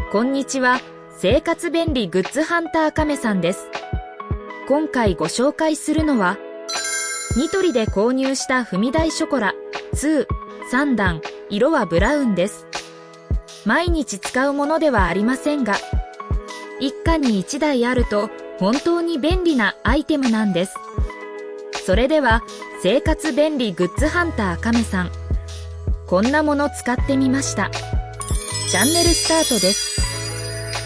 こんにちは。生活便利グッズハンターカメさんです。今回ご紹介するのは、ニトリで購入した踏み台ショコラ2、3段、色はブラウンです。毎日使うものではありませんが、一家に1台あると本当に便利なアイテムなんです。それでは、生活便利グッズハンターカメさん、こんなもの使ってみました。チャンネルスタートです。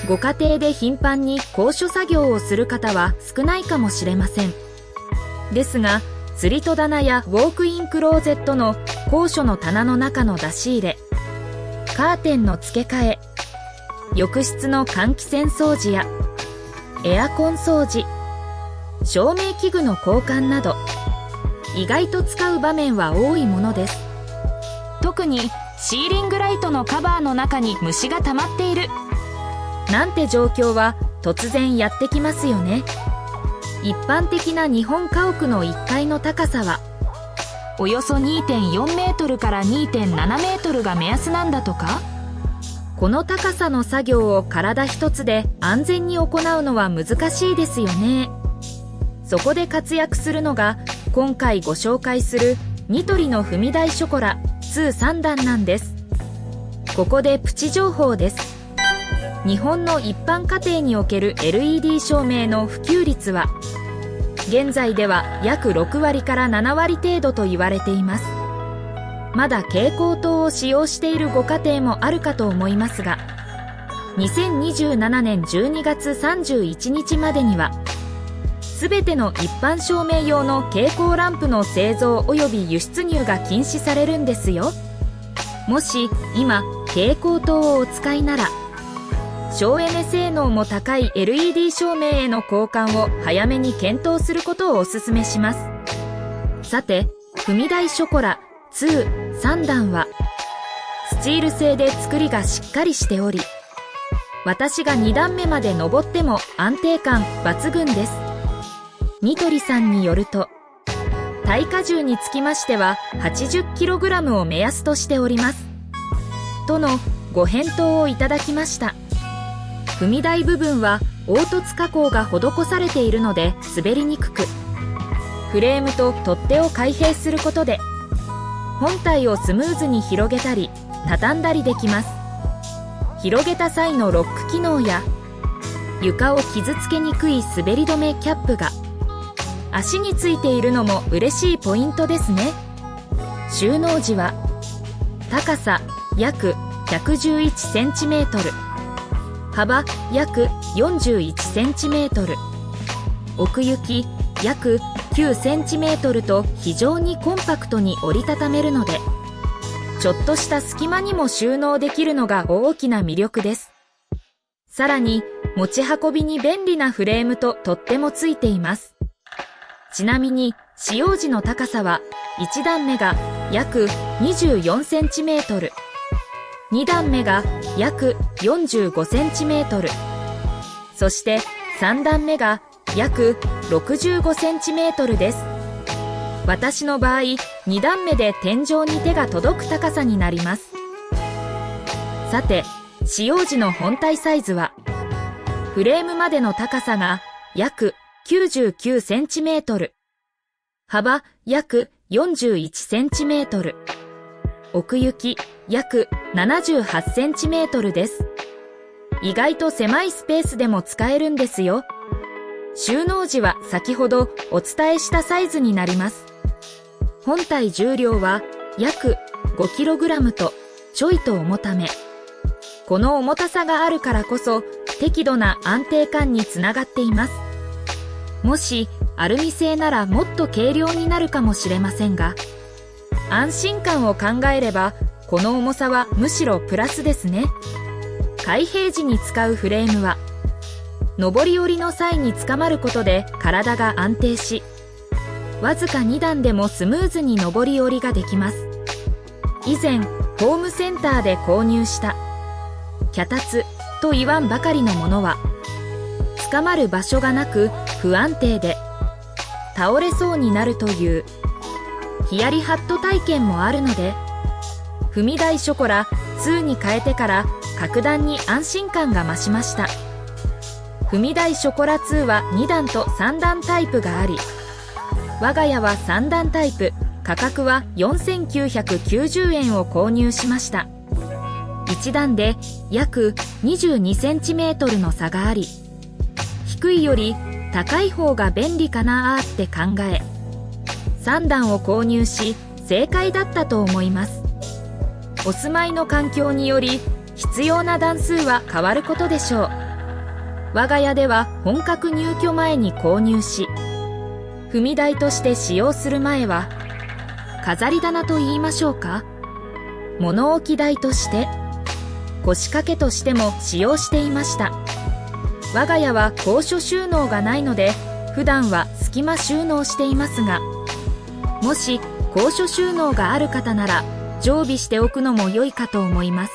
ご家庭で頻繁に高所作業をする方は少ないかもしれません。ですが、釣り戸棚やウォークインクローゼットの高所の棚の中の出し入れ、カーテンの付け替え、浴室の換気扇掃除やエアコン掃除、照明器具の交換など、意外と使う場面は多いものです。特にシーリングライトのカバーの中に虫が溜まっているなんて状況は突然やってきますよね。一般的な日本家屋の1階の高さはおよそ 2.4 メートルから 2.7 メートルが目安なんだとか。この高さの作業を体一つで安全に行うのは難しいですよね。そこで活躍するのが今回ご紹介するニトリの踏み台ショコラ2、3段なんです。ここでプチ情報です。日本の一般家庭における LED 照明の普及率は現在では約6割から7割程度と言われています。まだ蛍光灯を使用しているご家庭もあるかと思いますが、2027年12月31日までにはすべての一般照明用の蛍光ランプの製造及び輸出入が禁止されるんですよ。もし今蛍光灯をお使いなら、省エネ性能も高い LED 照明への交換を早めに検討することをお勧めします。さて、踏み台ショコラ2、3段はスチール製で作りがしっかりしており、私が2段目まで登っても安定感抜群です。ニトリさんによると、耐荷重につきましては 80kg を目安としておりますとのご返答をいただきました。踏み台部分は凹凸加工が施されているので滑りにくく、フレームと取っ手を開閉することで本体をスムーズに広げたり畳んだりできます。広げた際のロック機能や床を傷つけにくい滑り止めキャップが足についているのも嬉しいポイントですね。収納時は高さ約 111cm、 幅約 41cm、 奥行き約 9cm と非常にコンパクトに折りたためるので、ちょっとした隙間にも収納できるのが大きな魅力です。さらに持ち運びに便利なフレームと取っ手もついています。ちなみに使用時の高さは1段目が約 24cm、 2段目が約 45cm、 そして3段目が約 65cm です。私の場合2段目で天井に手が届く高さになります。さて、使用時の本体サイズはフレームまでの高さが約99cm、 幅約 41cm、 奥行き約 78cm です。意外と狭いスペースでも使えるんですよ。収納時は先ほどお伝えしたサイズになります。本体重量は約 5kg とちょいと重ため。この重たさがあるからこそ適度な安定感につながっています。もしアルミ製ならもっと軽量になるかもしれませんが、安心感を考えればこの重さはむしろプラスですね。開閉時に使うフレームは上り下りの際につかまることで体が安定し、わずか2段でもスムーズに上り下りができます。以前ホームセンターで購入した脚立と言わんばかりのものはつかまる場所がなく不安定で倒れそうになるというヒヤリハット体験もあるので、踏み台ショコラ2に変えてから格段に安心感が増しました。踏み台ショコラ2は2段と3段タイプがあり、我が家は3段タイプ、価格は4990円を購入しました。1段で約22センチメートルの差があり、低いより高い方が便利かなーって考え、3段を購入し正解だったと思います。お住まいの環境により必要な段数は変わることでしょう。我が家では本格入居前に購入し、踏み台として使用する前は飾り棚と言いましょうか、物置台として腰掛けとしても使用していました。我が家は高所収納がないので普段は隙間収納していますが、もし高所収納がある方なら常備しておくのも良いかと思います。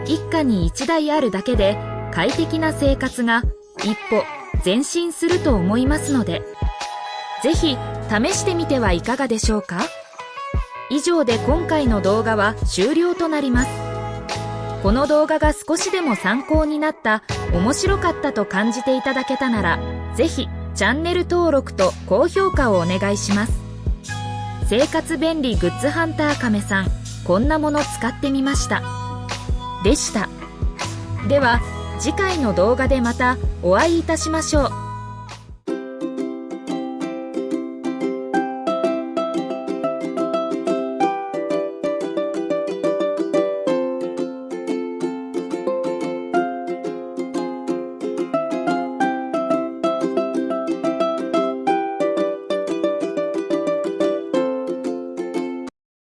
一家に一台あるだけで快適な生活が一歩前進すると思いますので、ぜひ試してみてはいかがでしょうか。以上で今回の動画は終了となります。この動画が少しでも参考になった、面白かったと感じていただけたなら、ぜひチャンネル登録と高評価をお願いします。生活便利グッズハンター亀さん、こんなもの使ってみました。でした。では次回の動画でまたお会いいたしましょう。